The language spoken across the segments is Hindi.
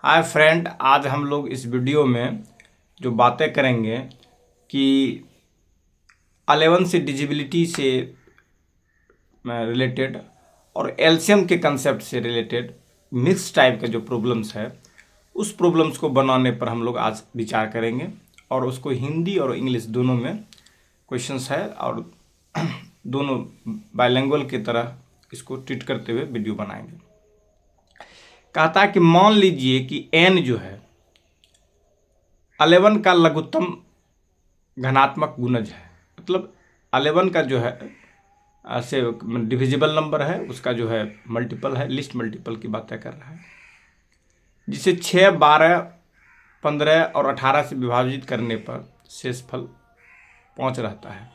हाय फ्रेंड, आज हम लोग इस वीडियो में जो बातें करेंगे कि 11 से डिजिबिलिटी से रिलेटेड और एलसीएम के कंसेप्ट से रिलेटेड मिक्स टाइप के जो प्रॉब्लम्स है उस प्रॉब्लम्स को बनाने पर हम लोग आज विचार करेंगे और उसको हिंदी और इंग्लिश दोनों में क्वेश्चंस है और दोनों बाइलिंगुअल की तरह इसको ट्रीट करते हुए वीडियो बनाएंगे। कहता है कि मान लीजिए कि n जो है 11 का लघुत्तम घनात्मक गुणज है, मतलब 11 का जो है से डिविजिबल नंबर है, उसका जो है मल्टीपल है, लिस्ट मल्टीपल की बातें कर रहा है, जिसे 6, 12, 15 और 18 से विभाजित करने पर शेषफल 5 रहता है।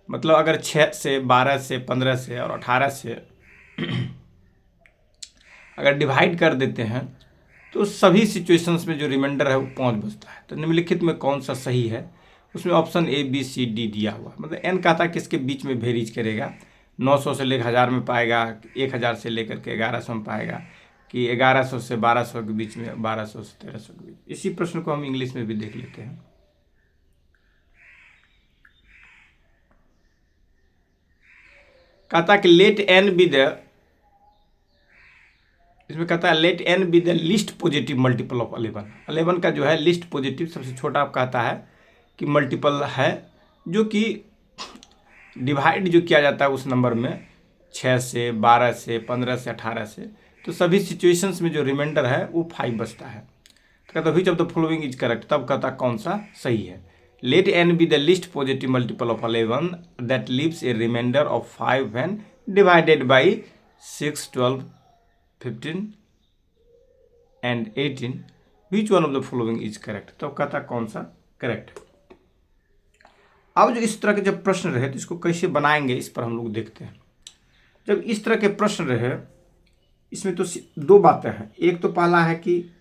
मतलब अगर 6 से, 12 से, 15 से और 18 से अगर डिवाइड कर देते हैं तो सभी सिचुएशंस में जो रिमाइंडर है वो 5 बचता है। तो निम्नलिखित में कौन सा सही है? उसमें option A, B, C, D दिया हुआ। मतलब एन कहता है किसके बीच में वेरीज करेगा, 900 से लेकर 1000 में पाएगा, 1000 से लेकर के 1100 में पाएगा, कि 1100 से 1200 के बीच में, 1200 से 1300 के बीच। इसी प्रश्न को हम इंग्लिश में भी देख लेते हैं। कहता कि लेट एन बी द, इसमें कहता है let n be the least positive multiple of 11। 11 का जो है लिस्ट पॉजिटिव सबसे छोटा कहता है कि मल्टीपल है, जो कि डिवाइड जो किया जाता है उस नंबर में 6 से, 12 से, 15 से, 18 से, तो सभी सिचुएशंस में जो रिमाइंडर है वो 5 बचता है। तो कहता which of the following is correct, तब कहता कौन सा सही है। Let n be the least positive multiple of 11 that leaves a remainder of 5 when divided by 6, 12, 15 and 18, which one of the following is correct, तो कहता कौन सा करेक्ट। अब जो इस तरह के जब प्रश्न रहे तो इसको कैसे बनाएंगे, इस पर हम लोग देखते हैं। जब इस तरह के प्रश्न रहे, इसमें तो दो बातें हैं। एक तो पहला है कि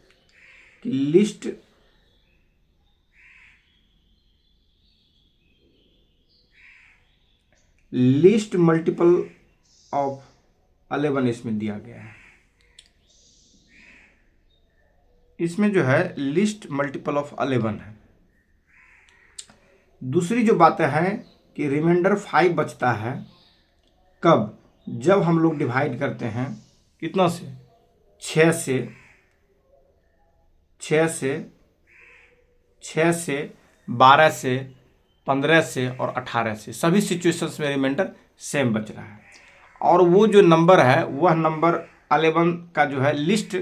लिस्ट मल्टीपल ऑफ 11 इसमें दिया गया है। इसमें जो है लिस्ट मल्टीपल ऑफ 11 है। दूसरी जो बातें हैं कि रिमाइंडर 5 बचता है कब, जब हम लोग डिवाइड करते हैं कितना से, 6 से, 6 से, 6 से, 12 से, 15 से और 18 से, सभी सिचुएशंस में रिमाइंडर सेम बच रहा है। और वो जो नंबर है वह नंबर 11 का जो है लिस्ट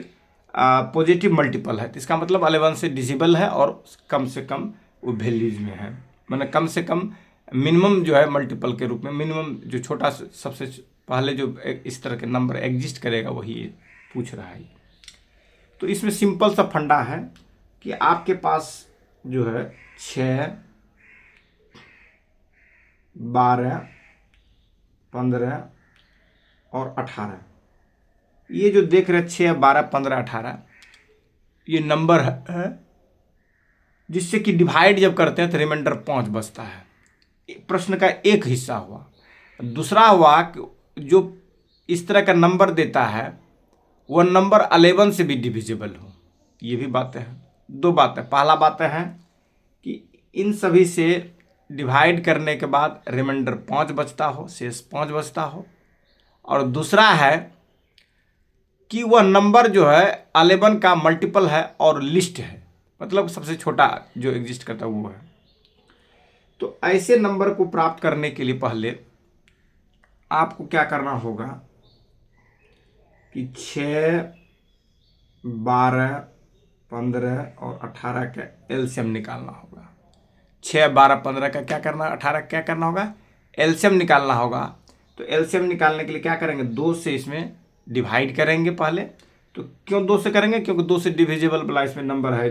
पॉजिटिव मल्टीपल है। तो इसका मतलब 11 से डिजिबल है और कम से कम वो वैल्यूज में है, मतलब कम से कम मिनिमम जो है मल्टीपल के रूप में, मिनिमम जो छोटा सबसे पहले जो इस तरह के नंबर एग्जिस्ट करेगा वही पूछ रहा है। तो इसमें सिंपल सा फंडा है कि आपके पास जो है 6, 12, 15 और 18, ये जो देख रहे 6, 12, 15, 18 ये नंबर है जिससे कि डिवाइड जब करते हैं तो रिमाइंडर 5 बचता है। प्रश्न का एक हिस्सा हुआ। दूसरा हुआ कि जो इस तरह का नंबर देता है वह नंबर 11 से भी डिविजिबल हो। ये भी बातें हैं, दो बातें। पहला बात है कि इन सभी से डिवाइड करने के बाद रिमाइंडर 5 बचता हो, शेष 5 बचता हो। और दूसरा है कि वह नंबर जो है 11 का मल्टीपल है और लिस्ट है, मतलब सबसे छोटा जो एग्जिस्ट करता है वो है। तो ऐसे नंबर को प्राप्त करने के लिए पहले आपको क्या करना होगा कि 6, 12, 15 और 18 का एलसीएम निकालना होगा। 6, 12, 15 का क्या करना, 18 क्या करना होगा, एलसीएम निकालना होगा। तो एलसीएम निकालने के लिए क्या करेंगे, 2 से इसमें डिवाइड करेंगे पहले। तो क्यों 2 से करेंगे, क्योंकि 2 से डिविजिबल वाला इसमें नंबर है,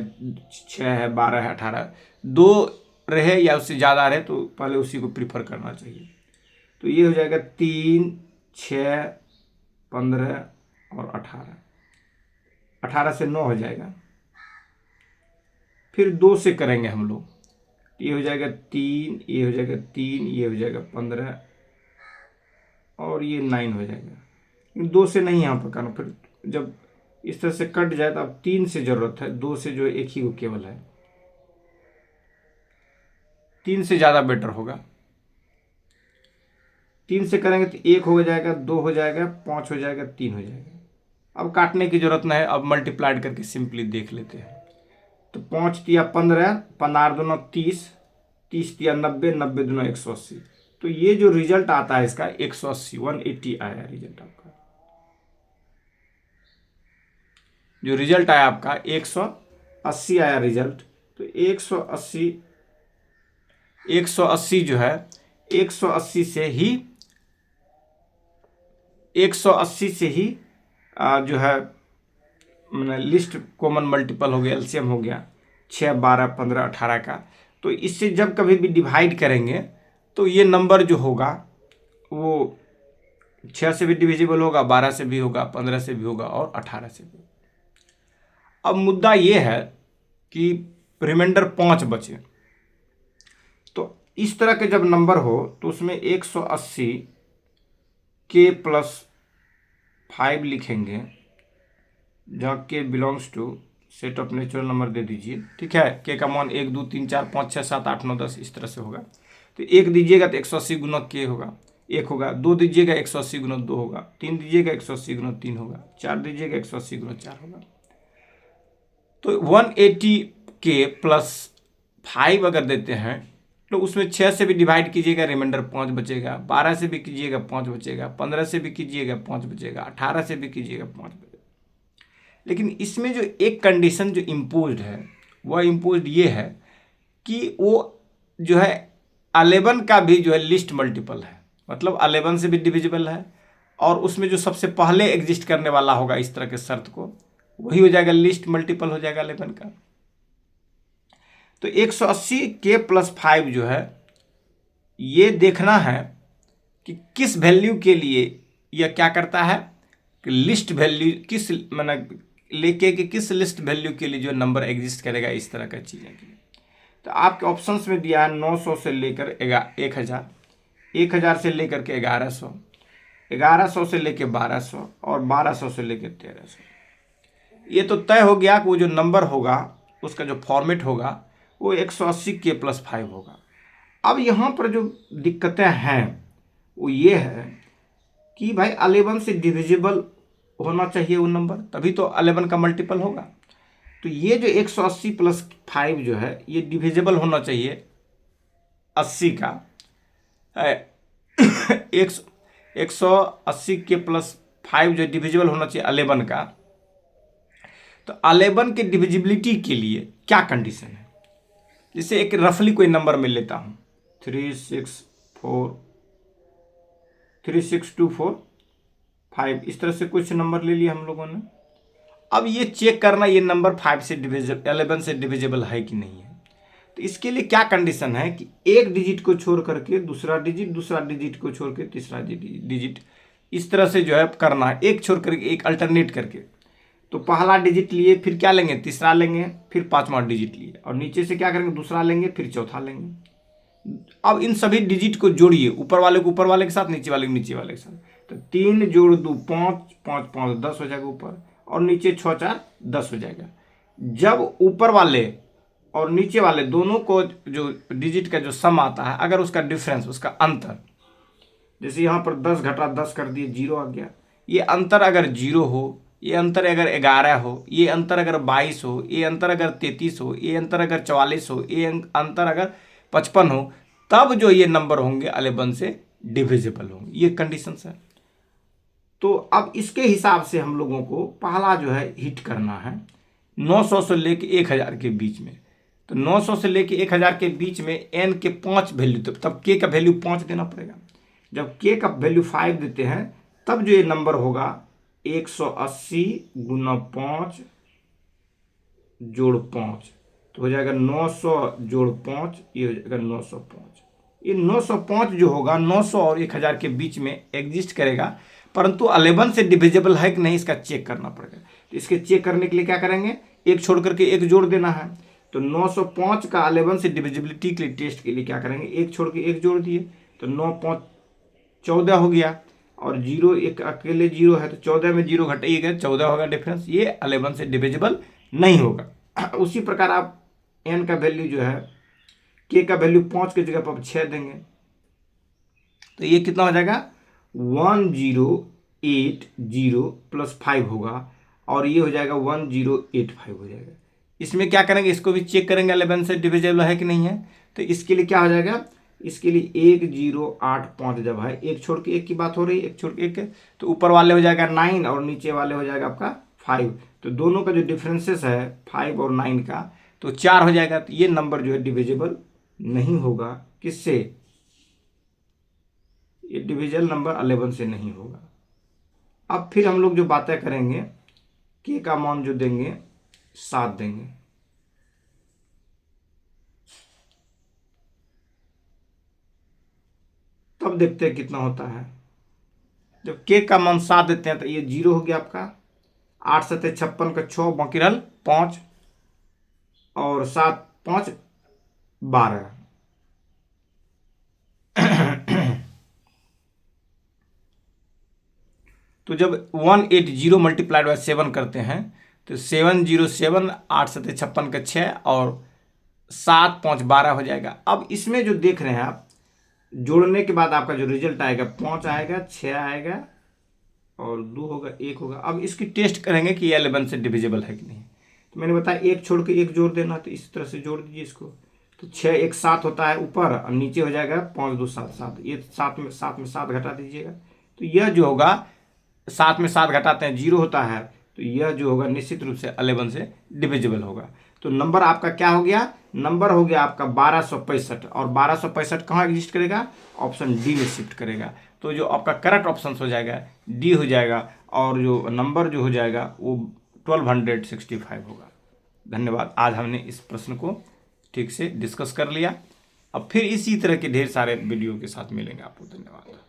6 है, 12 है, 18, 2 रहे या उससे ज़्यादा रहे तो पहले उसी को प्रीफर करना चाहिए। तो ये हो जाएगा 3, 6, 15 और 18, 18 से 9 हो जाएगा। फिर 2 से करेंगे हम लोग, ये हो जाएगा 3, ये हो जाएगा 3, ये हो जाएगा 15 और ये 9 हो जाएगा। 2 से नहीं यहाँ पर करना, फिर जब इस तरह से कट जाए तो अब 3 से ज़रूरत है, 2 से जो है एक ही को केवल है, 3 से ज़्यादा बेटर होगा। 3 से करेंगे तो 1 हो जाएगा, 2 हो जाएगा, 5 हो जाएगा, 3 हो जाएगा। अब काटने की जरूरत नहीं है, अब मल्टीप्लाइड करके सिंपली देख लेते हैं। तो 5 तिया 15, 15 दूना 30, 30 तिया 90, 90 दूना 180। तो ये जो रिजल्ट आता है इसका 180, 180 आया रिजल्ट आपका। जो रिजल्ट आया आपका 180 आया रिजल्ट। तो 180 जो है 180 से ही 180 से ही जो है मैंने लिस्ट कॉमन मल्टीपल हो गया, एलसीएम हो गया 6, 12, 15, 18 का। तो इससे जब कभी भी डिवाइड करेंगे तो ये नंबर जो होगा वो 6 से भी डिविजिबल होगा, 12 से भी होगा, 15 से भी होगा और 18 से भी। अब मुद्दा ये है कि रिमाइंडर 5 बचे। तो इस तरह के जब नंबर हो तो उसमें 180 के प्लस 5 लिखेंगे, जहाँ के belongs to set of natural number दे दीजिए, ठीक है। के का मान 1, 2, 3, 4, 5, 6, 7, 8, 9, 10 इस तरह से होगा। तो 1 दीजिएगा तो 180 गुना के होगा, 1 होगा। 2 दीजिएगा 180 गुना 2 होगा। 3 दीजिएगा 180 गुना 3 होगा। 4 दीजिएगा 180 गुना 4 होगा। तो 180 के प्लस 5 अगर देते हैं तो उसमें 6 से भी डिवाइड कीजिएगा, रिमाइंडर 5 बचेगा। 12 से भी कीजिएगा 5 बचेगा। 15 से भी कीजिएगा 5 बचेगा। 18 से भी कीजिएगा 5 बचेगा। लेकिन इसमें जो एक कंडीशन जो इम्पोज्ड है वह इम्पोज्ड ये है कि वो जो है 11 का भी जो है लिस्ट मल्टीपल है, मतलब 11 से भी डिविजिबल है, और उसमें जो सबसे पहले एग्जिस्ट करने वाला होगा इस तरह के शर्त को, वही हो जाएगा लिस्ट मल्टीपल हो जाएगा 11 का। तो 180 के प्लस 5 जो है ये देखना है कि किस वैल्यू के लिए यह क्या करता है कि लिस्ट वैल्यू किस माना लेके कि किस लिस्ट वैल्यू के लिए जो नंबर एग्जिस्ट करेगा इस तरह का चीज़ें के लिए। तो आपके ऑप्शंस में दिया है 900 से लेकर 1000, 1000 से लेकर के 1100, 1100 से लेकर 1200 और 1200 से लेकर 1300। ये तो तय हो गया कि वो जो नंबर होगा उसका जो फॉर्मेट होगा वो 180 के प्लस 5 होगा। अब यहाँ पर जो दिक्कतें हैं वो ये है कि भाई 11 से डिविजिबल होना चाहिए वो नंबर, तभी तो 11 का मल्टीपल होगा। तो ये जो 180 प्लस 5 जो है ये डिविजिबल होना चाहिए 80 का 180 के प्लस 5 जो डिविजिबल होना चाहिए 11 का। तो 11 के डिविजिबिलिटी के लिए क्या कंडीशन है, जैसे एक रफली कोई नंबर मैं लेता हूँ 36245, इस तरह से कुछ नंबर ले लिया हम लोगों ने। अब ये चेक करना ये नंबर 5 से डिविजिबल 11 से डिविजिबल है कि नहीं है। तो इसके लिए क्या कंडीशन है कि एक डिजिट को छोड़ करके दूसरा डिजिट को छोड़ के तीसरा डिजिट, इस तरह से जो है करना है, एक छोड़ करके एक अल्टरनेट करके। तो पहला डिजिट लिए, फिर क्या लेंगे, तीसरा लेंगे, फिर 5वां डिजिट लिए, और नीचे से क्या करेंगे, दूसरा लेंगे, फिर चौथा लेंगे। अब इन सभी डिजिट को जोड़िए, ऊपर वाले को ऊपर वाले के साथ, नीचे वाले को नीचे वाले के साथ। तो 3 जोड़ 2 5, 5 5 10 हो जाएगा ऊपर, और नीचे 6 4 10 हो जाएगा। जब ऊपर वाले और नीचे वाले दोनों को जो डिजिट का जो सम आता है, अगर उसका डिफरेंस, उसका अंतर, जैसे यहाँ पर 10 घटा 10 कर दिए 0 आ गया, ये अंतर अगर 0 हो, ये अंतर अगर 11 हो, ये अंतर अगर 22 हो, ये अंतर अगर 33 हो, ये अंतर अगर 44 हो, ये अंतर अगर 55 हो, तब जो ये नंबर होंगे 11 से डिविजिबल होंगे। ये कंडीशन है। तो अब इसके हिसाब से हम लोगों को पहला जो है हिट करना है 900 से लेके 1000 के बीच में। तो 900 से लेके 1000 के बीच में n के 5 वैल्यू, तब k का वैल्यू 5 देना पड़ेगा। जब k का वैल्यू 5 देते हैं तब जो ये नंबर होगा 180 गुना 5 जोड़ 5, तो हो जाएगा 900 जोड़ 5, ये हो जाएगा 905। ये 905 जो होगा 900 और 1000 के बीच में एग्जिस्ट करेगा, परंतु 11 से डिविजिबल है कि नहीं इसका चेक करना पड़ेगा। तो इसके चेक करने के लिए क्या करेंगे, एक छोड़ करके एक जोड़ देना है। तो 905 का 11 से डिविजिबिलिटी के लिए टेस्ट के लिए क्या करेंगे, एक छोड़ के एक जोड़ दिए, तो 9 5 14 हो गया, और जीरो एक अकेले जीरो है, तो 14 में जीरो घटाइएगा 14 होगा डिफरेंस, ये 11 से डिविजिबल नहीं होगा। उसी प्रकार आप n का वैल्यू जो है, k का वैल्यू 5 की जगह पर आप 6 देंगे, तो ये कितना हो जाएगा 1080 प्लस 5 होगा, और ये हो जाएगा 1085 हो जाएगा। इसमें क्या करेंगे, इसको भी चेक करेंगे 11 से डिविजिबल है कि नहीं है। तो इसके लिए क्या हो जाएगा, इसके लिए 1085 जब है, एक छोड़ के एक की बात हो रही है, एक छोड़ के एक, तो ऊपर वाले हो जाएगा 9 और नीचे वाले हो जाएगा आपका 5, तो दोनों का जो डिफरेंसेस है 5 और 9 का, तो 4 हो जाएगा। तो ये नंबर जो है डिविजिबल नहीं होगा, किससे, ये डिविजल नंबर 11 से नहीं होगा। अब फिर हम लोग जो बातें करेंगे, के का मान जो देंगे 7 देंगे, तब देखते हैं कितना होता है। जब के का मान 7 देते हैं तो ये 0 हो गया आपका, 8 7 56 का 6, बाकी रहल 5, और 7 5 12। तो जब 180 मल्टीप्लाइड बाय 7 करते हैं तो 707, 8 7 56 का 6, और 7 5 12 हो जाएगा। अब इसमें जो देख रहे हैं आप, जोड़ने के बाद आपका जो रिजल्ट आएगा 5 आएगा, 6 आएगा, और 2 होगा, 1 होगा। अब इसकी टेस्ट करेंगे कि ये 11 से डिविजिबल है कि नहीं। तो मैंने बताया एक छोड़ के एक जोड़ देना, तो इस तरह से जोड़ दीजिए इसको, तो 6 1 7 होता है ऊपर, और नीचे हो जाएगा 5 2 7 7, ये 7 में 7 घटा दीजिएगा, तो यह जो होगा 7 में 7 घटाते हैं 0 होता है, तो यह जो होगा निश्चित रूप से 11 से डिविजिबल होगा। तो नंबर आपका क्या हो गया, नंबर हो गया आपका 1265, और 1265 कहाँ एग्जिस्ट करेगा, ऑप्शन डी में शिफ्ट करेगा। तो जो आपका करेक्ट ऑप्शन हो जाएगा डी हो जाएगा, और जो नंबर जो हो जाएगा वो 1265 होगा। धन्यवाद, आज हमने इस प्रश्न को ठीक से डिस्कस कर लिया। अब फिर इसी तरह के ढेर सारे वीडियो के साथ मिलेंगे आपको। धन्यवाद।